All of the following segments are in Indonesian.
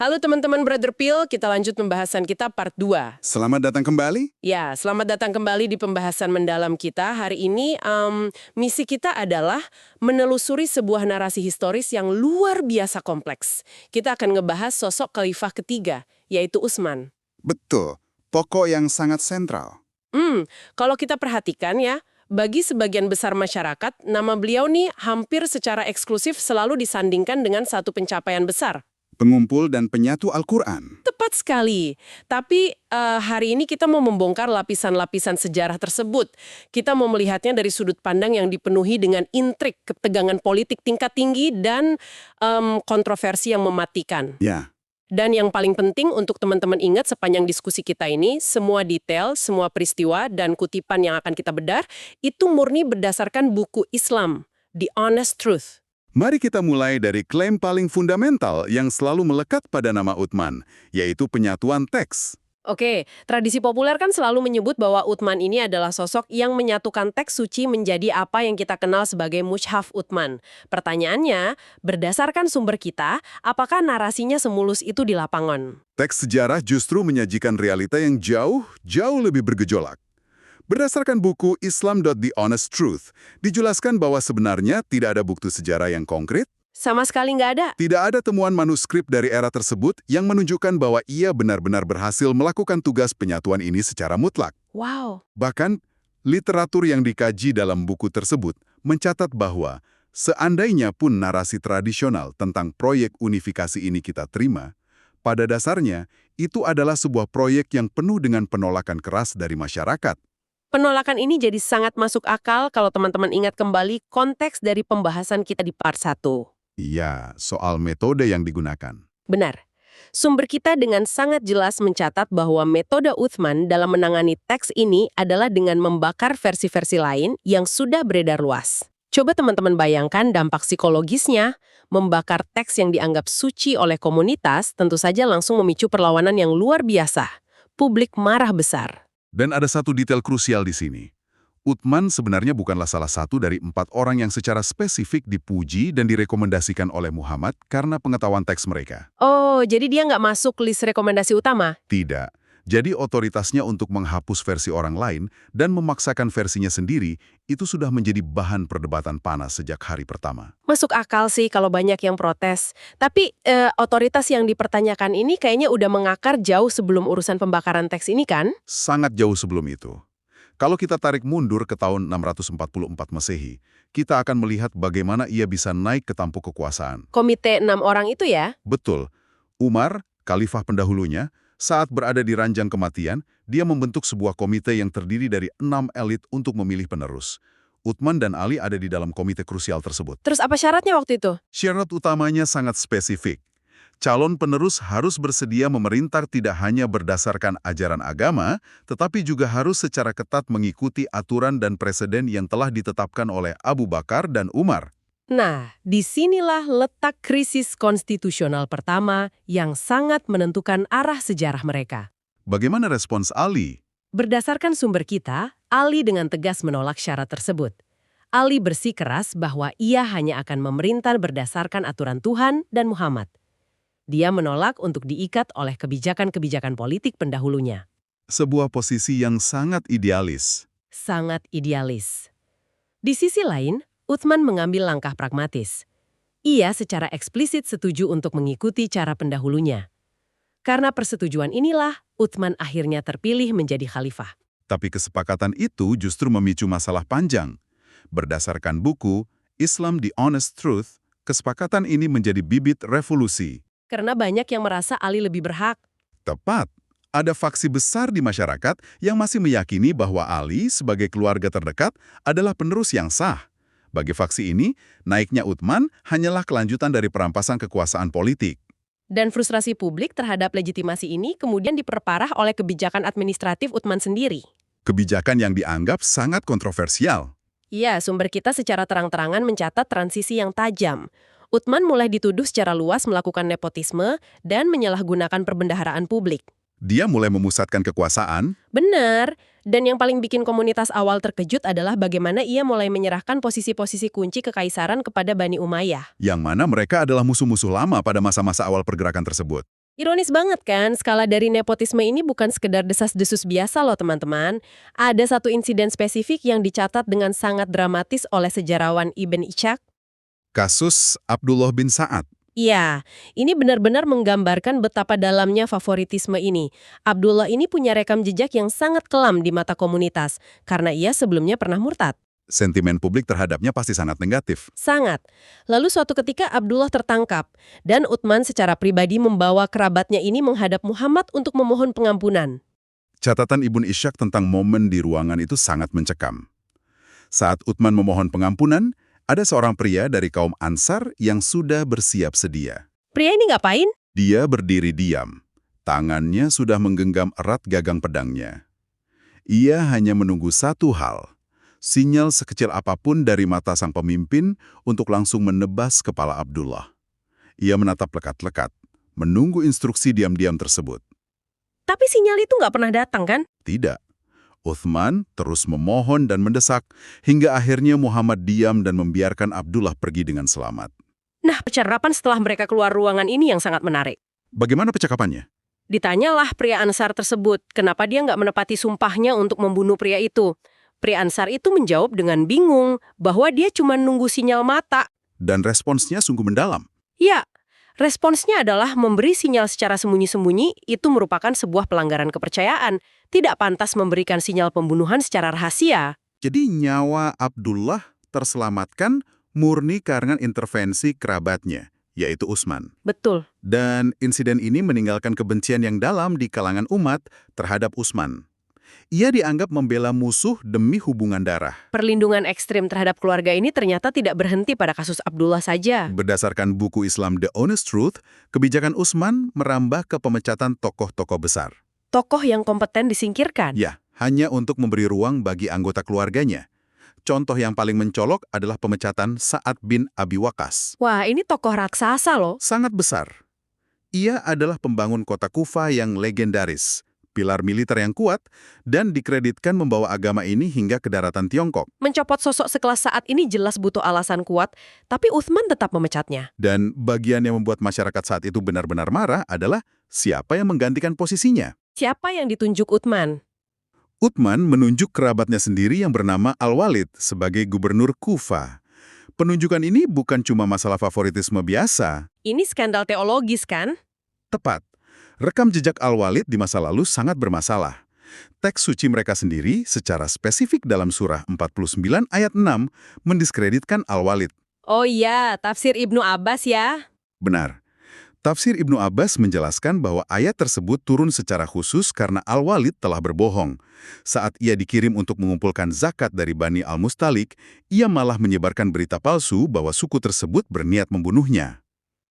Halo teman-teman Brother Peel, kita lanjut pembahasan kita part 2. Selamat datang kembali. Ya, selamat datang kembali di pembahasan mendalam kita. Hari ini misi kita adalah menelusuri sebuah narasi historis yang luar biasa kompleks. Kita akan ngebahas sosok khalifah ketiga, yaitu Utsman. Betul, pokok yang sangat sentral. Kalau kita perhatikan ya, bagi sebagian besar masyarakat, nama beliau nih hampir secara eksklusif selalu disandingkan dengan satu pencapaian besar. Pengumpul dan penyatu Al-Quran. Tepat sekali. Tapi hari ini kita mau membongkar lapisan-lapisan sejarah tersebut. Kita mau melihatnya dari sudut pandang yang dipenuhi dengan intrik, ketegangan politik tingkat tinggi, dan kontroversi yang mematikan. Ya, Dan yang paling penting untuk teman-teman ingat sepanjang diskusi kita ini, semua detail, semua peristiwa, dan kutipan yang akan kita bedah, itu murni berdasarkan buku Islam, The Honest Truth. mari kita mulai dari klaim paling fundamental yang selalu melekat pada nama Utsman, yaitu penyatuan teks. Oke, tradisi populer kan selalu menyebut bahwa Utsman ini adalah sosok yang menyatukan teks suci menjadi apa yang kita kenal sebagai Mushaf Utsman. Pertanyaannya, berdasarkan sumber kita, apakah narasinya semulus itu di lapangan? Teks sejarah justru menyajikan realita yang jauh lebih bergejolak. Berdasarkan buku Islam.The Honest Truth, dijelaskan bahwa sebenarnya tidak ada bukti sejarah yang konkret, Sama sekali nggak ada. tidak ada temuan manuskrip dari era tersebut yang menunjukkan bahwa ia benar-benar berhasil melakukan tugas penyatuan ini secara mutlak. Wow. Bahkan, literatur yang dikaji dalam buku tersebut mencatat bahwa seandainya pun narasi tradisional tentang proyek unifikasi ini kita terima, pada dasarnya itu adalah sebuah proyek yang penuh dengan penolakan keras dari masyarakat. Penolakan ini jadi sangat masuk akal kalau teman-teman ingat kembali konteks dari pembahasan kita di part 1. Iya, soal metode yang digunakan. Benar. Sumber kita dengan sangat jelas mencatat bahwa metode Utsman dalam menangani teks ini adalah dengan membakar versi-versi lain yang sudah beredar luas. Coba teman-teman bayangkan dampak psikologisnya. Membakar teks yang dianggap suci oleh komunitas tentu saja langsung memicu perlawanan yang luar biasa. Publik marah besar. Dan ada satu detail krusial di sini. Utsman sebenarnya bukanlah salah satu dari 4 orang yang secara spesifik dipuji dan direkomendasikan oleh Muhammad karena pengetahuan teks mereka. Oh, jadi dia nggak masuk list rekomendasi utama? Tidak. Jadi otoritasnya untuk menghapus versi orang lain dan memaksakan versinya sendiri itu sudah menjadi bahan perdebatan panas sejak hari pertama. Masuk akal sih kalau banyak yang protes. Tapi otoritas yang dipertanyakan ini kayaknya udah mengakar jauh sebelum urusan pembakaran teks ini kan? Sangat jauh sebelum itu. Kalau kita tarik mundur ke tahun 644 Masehi, kita akan melihat bagaimana ia bisa naik ke tampuk kekuasaan. Komite 6 orang itu ya? Betul. Umar, khalifah pendahulunya, saat berada di ranjang kematian, dia membentuk sebuah komite yang terdiri dari 6 elit untuk memilih penerus. Utsman dan Ali ada di dalam komite krusial tersebut. Terus apa syaratnya waktu itu? Syarat utamanya sangat spesifik. Calon penerus harus bersedia memerintah tidak hanya berdasarkan ajaran agama, tetapi juga harus secara ketat mengikuti aturan dan preseden yang telah ditetapkan oleh Abu Bakar dan Umar. Nah, disinilah letak krisis konstitusional pertama yang sangat menentukan arah sejarah mereka. Bagaimana respons Ali? Berdasarkan sumber kita, Ali dengan tegas menolak syarat tersebut. Ali bersikeras bahwa ia hanya akan memerintah berdasarkan aturan Tuhan dan Muhammad. Dia menolak untuk diikat oleh kebijakan-kebijakan politik pendahulunya. Sebuah posisi yang sangat idealis. Sangat idealis. Di sisi lain, Utsman mengambil langkah pragmatis. Ia secara eksplisit setuju untuk mengikuti cara pendahulunya. Karena persetujuan inilah, Utsman akhirnya terpilih menjadi khalifah. Tapi kesepakatan itu justru memicu masalah panjang. Berdasarkan buku Islam The Honest Truth, kesepakatan ini menjadi bibit revolusi. Karena banyak yang merasa Ali lebih berhak. Tepat, ada faksi besar di masyarakat yang masih meyakini bahwa Ali sebagai keluarga terdekat adalah penerus yang sah. Bagi faksi ini, naiknya Utsman hanyalah kelanjutan dari perampasan kekuasaan politik. Dan frustrasi publik terhadap legitimasi ini kemudian diperparah oleh kebijakan administratif Utsman sendiri. Kebijakan yang dianggap sangat kontroversial. Iya, sumber kita secara terang-terangan mencatat transisi yang tajam. Utsman mulai dituduh secara luas melakukan nepotisme dan menyalahgunakan perbendaharaan publik. Dia mulai memusatkan kekuasaan. Benar. Dan yang paling bikin komunitas awal terkejut adalah bagaimana ia mulai menyerahkan posisi-posisi kunci kekaisaran kepada Bani Umayyah. Yang mana mereka adalah musuh-musuh lama pada masa-masa awal pergerakan tersebut. Ironis banget kan, skala dari nepotisme ini bukan sekedar desas-desus biasa loh teman-teman. Ada satu insiden spesifik yang dicatat dengan sangat dramatis oleh sejarawan Ibn Ishaq. Kasus Abdullah bin Sa'ad. Iya, ini benar-benar menggambarkan betapa dalamnya favoritisme ini. Abdullah ini punya rekam jejak yang sangat kelam di mata komunitas, karena ia sebelumnya pernah murtad. Sentimen publik terhadapnya pasti sangat negatif. Sangat. Lalu suatu ketika Abdullah tertangkap, dan Utsman secara pribadi membawa kerabatnya ini menghadap Muhammad untuk memohon pengampunan. Catatan Ibn Ishaq tentang momen di ruangan itu sangat mencekam. Saat Utsman memohon pengampunan, ada seorang pria dari kaum Ansar yang sudah bersiap sedia. Pria ini ngapain? Dia berdiri diam. Tangannya sudah menggenggam erat gagang pedangnya. Ia hanya menunggu satu hal. Sinyal sekecil apapun dari mata sang pemimpin untuk langsung menebas kepala Abdullah. Ia menatap lekat-lekat, menunggu instruksi diam-diam tersebut. Tapi sinyal itu nggak pernah datang kan? Tidak. Uthman terus memohon dan mendesak, hingga akhirnya Muhammad diam dan membiarkan Abdullah pergi dengan selamat. Nah, percakapan setelah mereka keluar ruangan ini yang sangat menarik. Bagaimana percakapannya? Ditanyalah pria Ansar tersebut, kenapa dia nggak menepati sumpahnya untuk membunuh pria itu. Pria Ansar itu menjawab dengan bingung bahwa dia cuma nunggu sinyal mata. Dan responsnya sungguh mendalam. Ya, responsnya adalah memberi sinyal secara sembunyi-sembunyi itu merupakan sebuah pelanggaran kepercayaan. Tidak pantas memberikan sinyal pembunuhan secara rahasia. Jadi nyawa Abdullah terselamatkan murni karena intervensi kerabatnya, yaitu Utsman. Betul. Dan insiden ini meninggalkan kebencian yang dalam di kalangan umat terhadap Utsman. Ia dianggap membela musuh demi hubungan darah. Perlindungan ekstrim terhadap keluarga ini ternyata tidak berhenti pada kasus Abdullah saja. Berdasarkan buku Islam The Honest Truth, kebijakan Utsman merambah ke pemecatan tokoh-tokoh besar. Tokoh yang kompeten disingkirkan. Ya, hanya untuk memberi ruang bagi anggota keluarganya. Contoh yang paling mencolok adalah pemecatan Sa'ad bin Abi Waqqas. Wah, ini tokoh raksasa loh. Sangat besar. Ia adalah pembangun kota Kufa yang legendaris, pilar militer yang kuat, dan dikreditkan membawa agama ini hingga ke daratan Tiongkok. Mencopot sosok sekelas Sa'ad ini jelas butuh alasan kuat, tapi Utsman tetap memecatnya. Dan bagian yang membuat masyarakat saat itu benar-benar marah adalah siapa yang menggantikan posisinya. Siapa yang ditunjuk Utsman? Utsman menunjuk kerabatnya sendiri yang bernama Al-Walid sebagai gubernur Kufa. Penunjukan ini bukan cuma masalah favoritisme biasa. Ini skandal teologis kan? Tepat. Rekam jejak Al-Walid di masa lalu sangat bermasalah. Teks suci mereka sendiri secara spesifik dalam surah 49 ayat 6 mendiskreditkan Al-Walid. Oh iya, tafsir Ibnu Abbas ya. Benar. Tafsir Ibnu Abbas menjelaskan bahwa ayat tersebut turun secara khusus karena Al-Walid telah berbohong. Saat ia dikirim untuk mengumpulkan zakat dari Bani Al-Mustalik, ia malah menyebarkan berita palsu bahwa suku tersebut berniat membunuhnya.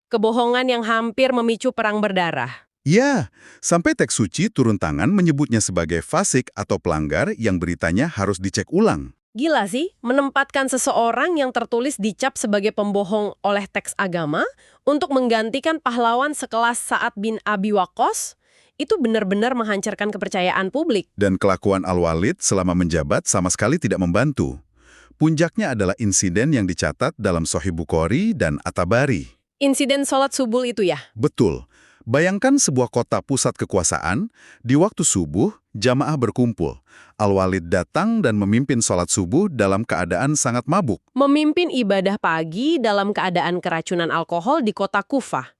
Kebohongan yang hampir memicu perang berdarah. Ya, sampai teks suci turun tangan menyebutnya sebagai fasik atau pelanggar yang beritanya harus dicek ulang. Gila sih, menempatkan seseorang yang tertulis dicap sebagai pembohong oleh teks agama untuk menggantikan pahlawan sekelas Sa'ad bin Abi Waqqas, itu benar-benar menghancurkan kepercayaan publik. Dan kelakuan Al-Walid selama menjabat sama sekali tidak membantu. Puncaknya adalah insiden yang dicatat dalam Sahih Bukhari dan At-Tabari. Insiden sholat subuh itu ya? Betul. Bayangkan sebuah kota pusat kekuasaan, di waktu subuh, jamaah berkumpul. Al-Walid datang dan memimpin sholat subuh dalam keadaan sangat mabuk. Memimpin ibadah pagi dalam keadaan keracunan alkohol di kota Kufah.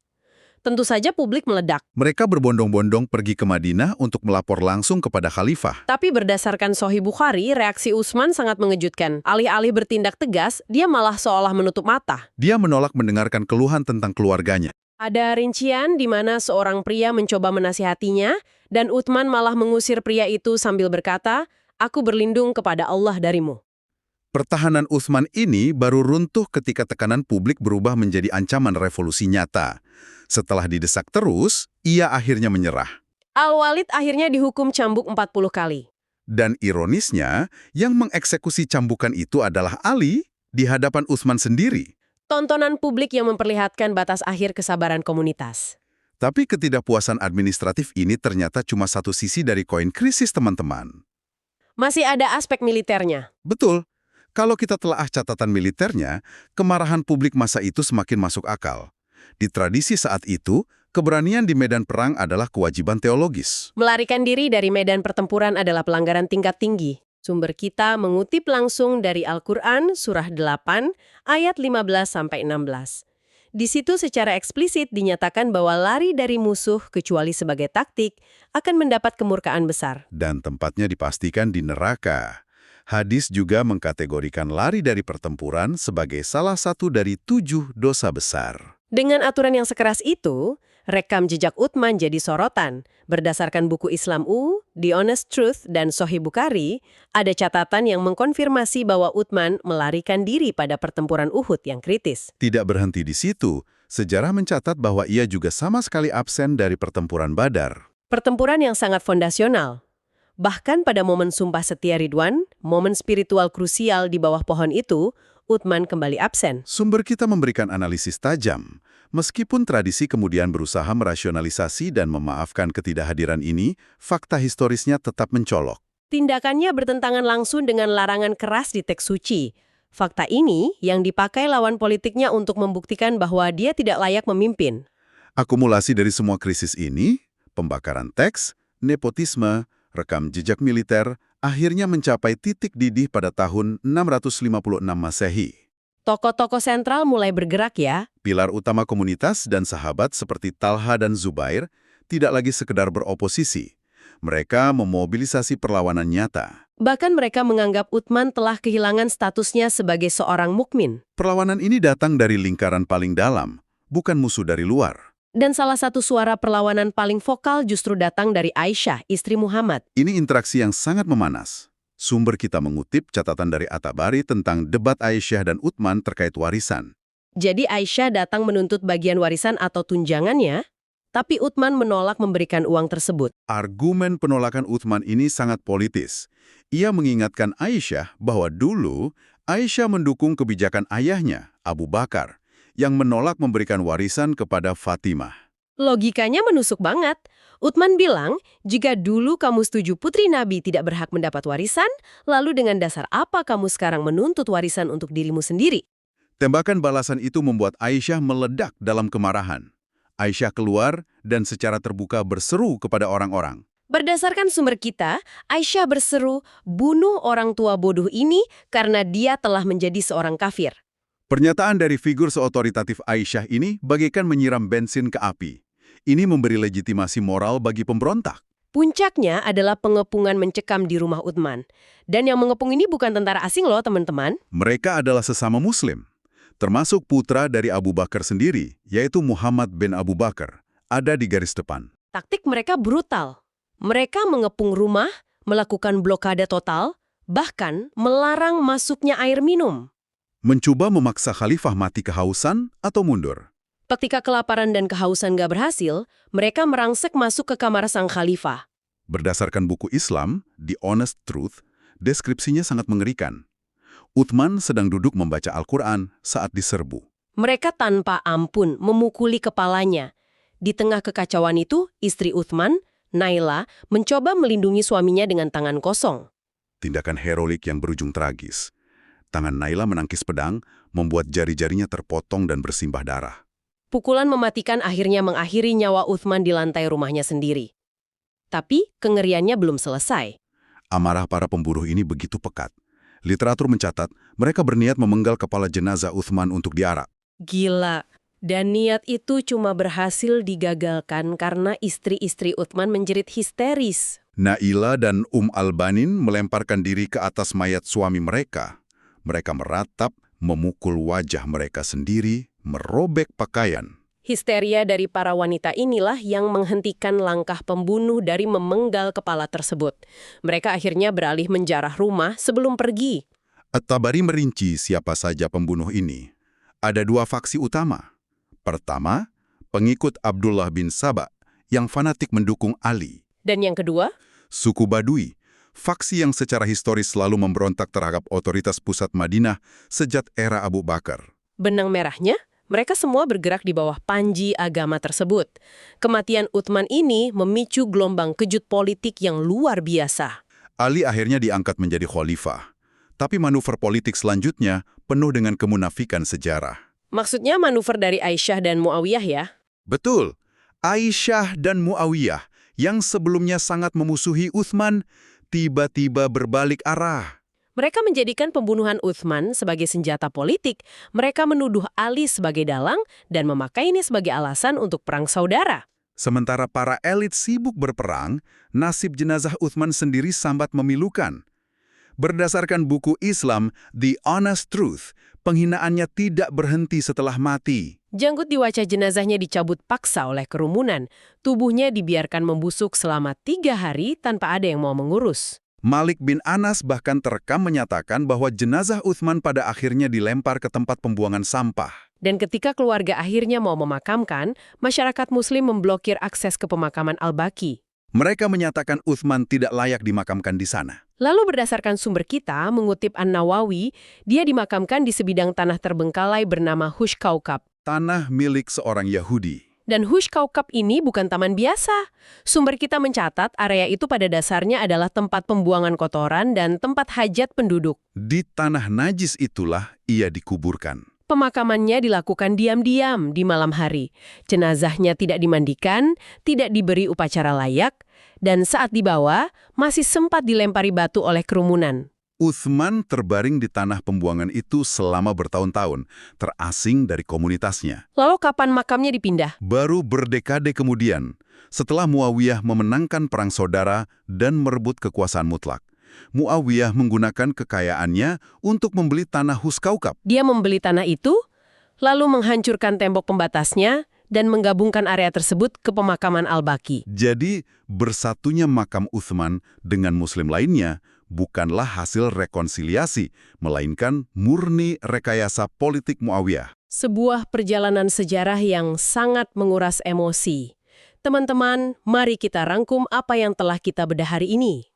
Tentu saja publik meledak. Mereka berbondong-bondong pergi ke Madinah untuk melapor langsung kepada khalifah. Tapi berdasarkan Sahih Bukhari, reaksi Utsman sangat mengejutkan. Alih-alih bertindak tegas, dia malah seolah menutup mata. Dia menolak mendengarkan keluhan tentang keluarganya. Ada rincian di mana seorang pria mencoba menasihatinya, dan Utsman malah mengusir pria itu sambil berkata, "Aku berlindung kepada Allah darimu." Pertahanan Utsman ini baru runtuh ketika tekanan publik berubah menjadi ancaman revolusi nyata. Setelah didesak terus, ia akhirnya menyerah. Al-Walid akhirnya dihukum cambuk 40 kali. Dan ironisnya, yang mengeksekusi cambukan itu adalah Ali di hadapan Utsman sendiri. Tontonan publik yang memperlihatkan batas akhir kesabaran komunitas. Tapi ketidakpuasan administratif ini ternyata cuma satu sisi dari koin krisis, teman-teman. Masih ada aspek militernya. Betul. Kalau kita telaah catatan militernya, kemarahan publik masa itu semakin masuk akal. Di tradisi saat itu, Keberanian di medan perang adalah kewajiban teologis. Melarikan diri dari medan pertempuran adalah pelanggaran tingkat tinggi. Sumber kita mengutip langsung dari Al-Quran surah 8 ayat 15-16. Di situ secara eksplisit dinyatakan bahwa lari dari musuh kecuali sebagai taktik akan mendapat kemurkaan besar. Dan tempatnya dipastikan di neraka. Hadis juga mengkategorikan lari dari pertempuran sebagai salah satu dari 7 dosa besar. Dengan aturan yang sekeras itu, rekam jejak Uthman jadi sorotan. Berdasarkan buku Islam The Honest Truth, dan Sahih Bukhari, ada catatan yang mengkonfirmasi bahwa Uthman melarikan diri pada pertempuran Uhud yang kritis. Tidak berhenti di situ, sejarah mencatat bahwa ia juga sama sekali absen dari pertempuran Badar. Pertempuran yang sangat fondasional. Bahkan pada momen Sumpah Setia Ridwan, momen spiritual krusial di bawah pohon itu, Uthman kembali absen. Sumber kita memberikan analisis tajam. Meskipun tradisi kemudian berusaha merasionalisasi dan memaafkan ketidakhadiran ini, fakta historisnya tetap mencolok. Tindakannya bertentangan langsung dengan larangan keras di teks suci. Fakta ini yang dipakai lawan politiknya untuk membuktikan bahwa dia tidak layak memimpin. Akumulasi dari semua krisis ini, pembakaran teks, nepotisme, rekam jejak militer, akhirnya mencapai titik didih pada tahun 656 Masehi. Tokoh-tokoh sentral mulai bergerak ya. Pilar utama komunitas dan sahabat seperti Talha dan Zubair tidak lagi sekedar beroposisi. Mereka memobilisasi perlawanan nyata. Bahkan mereka menganggap Uthman telah kehilangan statusnya sebagai seorang mukmin. Perlawanan ini datang dari lingkaran paling dalam, bukan musuh dari luar. Dan salah satu suara perlawanan paling vokal justru datang dari Aisyah, istri Muhammad. Ini interaksi yang sangat memanas. Sumber kita mengutip catatan dari At-Tabari tentang debat Aisyah dan Uthman terkait warisan. Jadi Aisyah datang menuntut bagian warisan atau tunjangannya, tapi Uthman menolak memberikan uang tersebut. Argumen penolakan Uthman ini sangat politis. Ia mengingatkan Aisyah bahwa dulu Aisyah mendukung kebijakan ayahnya, Abu Bakar, yang menolak memberikan warisan kepada Fatimah. Logikanya menusuk banget. Uthman bilang, jika dulu kamu setuju putri Nabi tidak berhak mendapat warisan, lalu dengan dasar apa kamu sekarang menuntut warisan untuk dirimu sendiri? Tembakan balasan itu membuat Aisyah meledak dalam kemarahan. Aisyah keluar dan secara terbuka berseru kepada orang-orang. Berdasarkan sumber kita, Aisyah berseru, bunuh orang tua bodoh ini karena dia telah menjadi seorang kafir. Pernyataan dari figur seotoritatif Aisyah ini bagaikan menyiram bensin ke api. Ini memberi legitimasi moral bagi pemberontak. Puncaknya adalah pengepungan mencekam di rumah Uthman. Dan yang mengepung ini bukan tentara asing loh, teman-teman. Mereka adalah sesama Muslim, termasuk putra dari Abu Bakar sendiri, yaitu Muhammad bin Abu Bakar, ada di garis depan. Taktik mereka brutal. Mereka mengepung rumah, melakukan blokade total, bahkan melarang masuknya air minum. Mencoba memaksa khalifah mati kehausan atau mundur. Ketika kelaparan dan kehausan gak berhasil, mereka merangsek masuk ke kamar sang khalifah. Berdasarkan buku Islam, The Honest Truth, deskripsinya sangat mengerikan. Uthman sedang duduk membaca Al-Quran saat diserbu. Mereka tanpa ampun memukuli kepalanya. Di tengah kekacauan itu, istri Uthman, Naila, mencoba melindungi suaminya dengan tangan kosong. Tindakan heroik yang berujung tragis. Tangan Naila menangkis pedang, membuat jari-jarinya terpotong dan bersimbah darah. Pukulan mematikan akhirnya mengakhiri nyawa Uthman di lantai rumahnya sendiri. Tapi kengeriannya belum selesai. Amarah para pemburu ini begitu pekat. Literatur mencatat, mereka berniat memenggal kepala jenazah Uthman untuk diarak. Gila. Dan niat itu cuma berhasil digagalkan karena istri-istri Uthman menjerit histeris. Naila dan Al-Banin melemparkan diri ke atas mayat suami mereka. Mereka meratap, memukul wajah mereka sendiri, merobek pakaian. Histeria dari para wanita inilah yang menghentikan langkah pembunuh dari memenggal kepala tersebut. Mereka akhirnya beralih menjarah rumah sebelum pergi. At-Tabari merinci siapa saja pembunuh ini. Ada dua faksi utama. Pertama, pengikut Abdullah bin Saba yang fanatik mendukung Ali. Dan yang kedua? Suku Badui, faksi yang secara historis selalu memberontak terhadap otoritas pusat Madinah sejak era Abu Bakar. Benang merahnya? Mereka semua bergerak di bawah panji agama tersebut. Kematian Uthman ini memicu gelombang kejut politik yang luar biasa. Ali akhirnya diangkat menjadi khalifah. Tapi manuver politik selanjutnya penuh dengan kemunafikan sejarah. Maksudnya manuver dari Aisyah dan Muawiyah ya? Betul. Aisyah dan Muawiyah yang sebelumnya sangat memusuhi Utsman tiba-tiba berbalik arah. Mereka menjadikan pembunuhan Utsman sebagai senjata politik. Mereka menuduh Ali sebagai dalang dan memakai ini sebagai alasan untuk perang saudara. Sementara para elit sibuk berperang, nasib jenazah Utsman sendiri sambat memilukan. Berdasarkan buku Islam, The Honest Truth, penghinaannya tidak berhenti setelah mati. Janggut di wajah jenazahnya dicabut paksa oleh kerumunan. Tubuhnya dibiarkan membusuk selama 3 hari tanpa ada yang mau mengurus. Malik bin Anas bahkan terekam menyatakan bahwa jenazah Utsman pada akhirnya dilempar ke tempat pembuangan sampah. Dan ketika keluarga akhirnya mau memakamkan, masyarakat muslim memblokir akses ke pemakaman Al-Baqi. Mereka menyatakan Utsman tidak layak dimakamkan di sana. Lalu berdasarkan sumber kita, mengutip An-Nawawi, dia dimakamkan di sebidang tanah terbengkalai bernama Hush Kaukab. Tanah milik seorang Yahudi. Dan Hush Kaukab ini bukan taman biasa. Sumber kita mencatat area itu pada dasarnya adalah tempat pembuangan kotoran dan tempat hajat penduduk. Di tanah najis itulah ia dikuburkan. Pemakamannya dilakukan diam-diam di malam hari. Jenazahnya tidak dimandikan, tidak diberi upacara layak, dan saat dibawa, masih sempat dilempari batu oleh kerumunan. Utsman terbaring di tanah pembuangan itu selama bertahun-tahun, terasing dari komunitasnya. Lalu kapan makamnya dipindah? Baru berdekade kemudian, setelah Muawiyah memenangkan perang saudara dan merebut kekuasaan mutlak. Muawiyah menggunakan kekayaannya untuk membeli tanah Hush Kaukab. Dia membeli tanah itu, lalu menghancurkan tembok pembatasnya, dan menggabungkan area tersebut ke pemakaman Al-Baqi. Jadi, bersatunya makam Utsman dengan muslim lainnya bukanlah hasil rekonsiliasi, melainkan murni rekayasa politik Muawiyah. Sebuah perjalanan sejarah yang sangat menguras emosi. Teman-teman, mari kita rangkum apa yang telah kita bedah hari ini.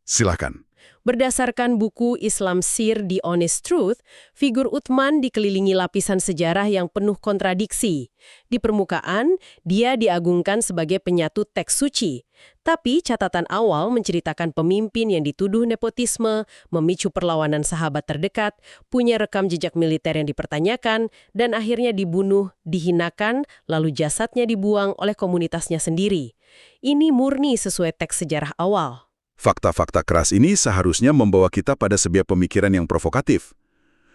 Silakan. Berdasarkan buku Islam Sir The Honest Truth, figur Utsman dikelilingi lapisan sejarah yang penuh kontradiksi. Di permukaan, dia diagungkan sebagai penyatu teks suci. Tapi catatan awal menceritakan pemimpin yang dituduh nepotisme, memicu perlawanan sahabat terdekat, punya rekam jejak militer yang dipertanyakan, dan akhirnya dibunuh, dihinakan, lalu jasadnya dibuang oleh komunitasnya sendiri. Ini murni sesuai teks sejarah awal. Fakta-fakta keras ini seharusnya membawa kita pada sebuah pemikiran yang provokatif.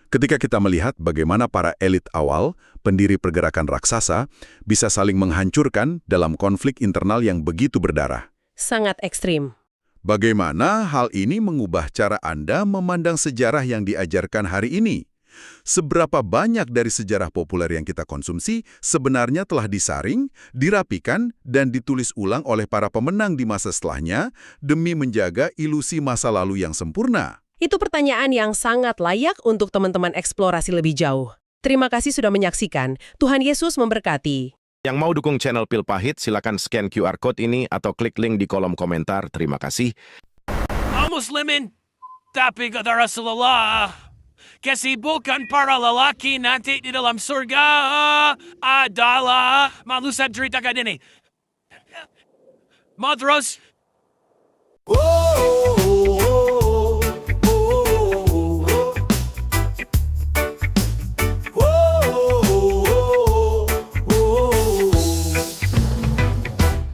Ketika kita melihat bagaimana para elit awal, pendiri pergerakan raksasa, bisa saling menghancurkan dalam konflik internal yang begitu berdarah. Sangat ekstrim. Bagaimana hal ini mengubah cara Anda memandang sejarah yang diajarkan hari ini? Seberapa banyak dari sejarah populer yang kita konsumsi sebenarnya telah disaring, dirapikan, dan ditulis ulang oleh para pemenang di masa setelahnya demi menjaga ilusi masa lalu yang sempurna? Itu pertanyaan yang sangat layak untuk teman-teman eksplorasi lebih jauh. Terima kasih sudah menyaksikan. Tuhan Yesus memberkati. Yang mau dukung channel Pil Pahit, silakan scan QR Code ini atau klik link di kolom komentar. Terima kasih. Muslimin, tapi kata Rasulullah, kesibukan para lelaki nanti di dalam surga adalah malusan cerita ini. Madros.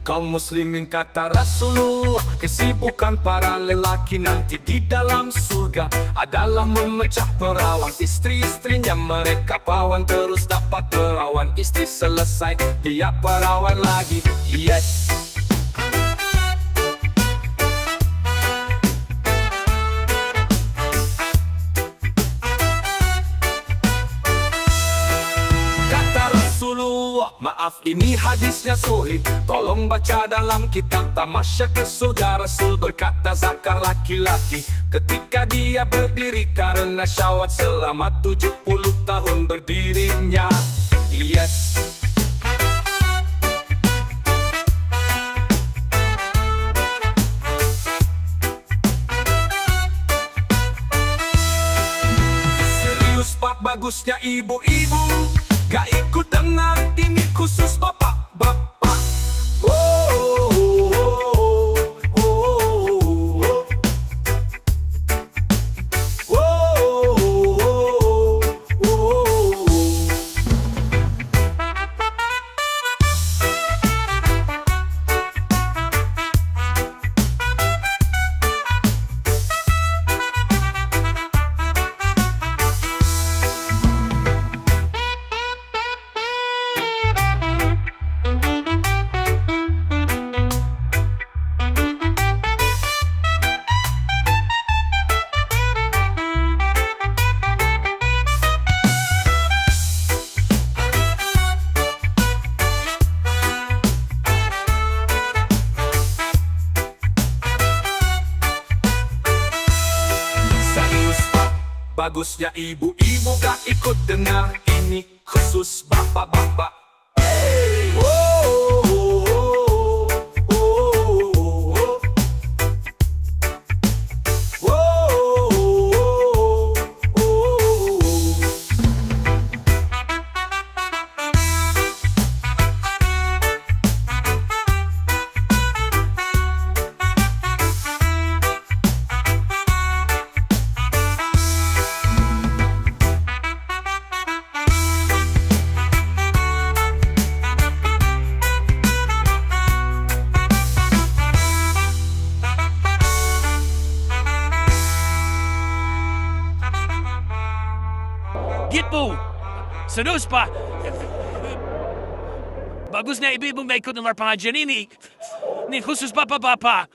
Kaum muslimin kata Rasulullah, kesibukan para lelaki nanti di dalam surga adalah memecah perawan istri-istrinya. Mereka perawan terus dapat perawan, istri selesai dia perawan lagi. Yes. Maaf, ini hadisnya sahih. Tolong baca dalam kitab Tamasya ke surga. Rasul berkata zakar laki-laki ketika dia berdiri karena syahwat selama 70 tahun berdirinya. Yes. Serius pak, bagusnya ibu-ibu gak ikut dengar ini khusus bapak-bapak. Bagusnya ibu-ibu gak ikut dengar ini, khusus bapak-bapak. Gitu. Serius pa. Bagus na ibu-ibu may ikut ng pengajian ini. Ni khusus bapak-bapak.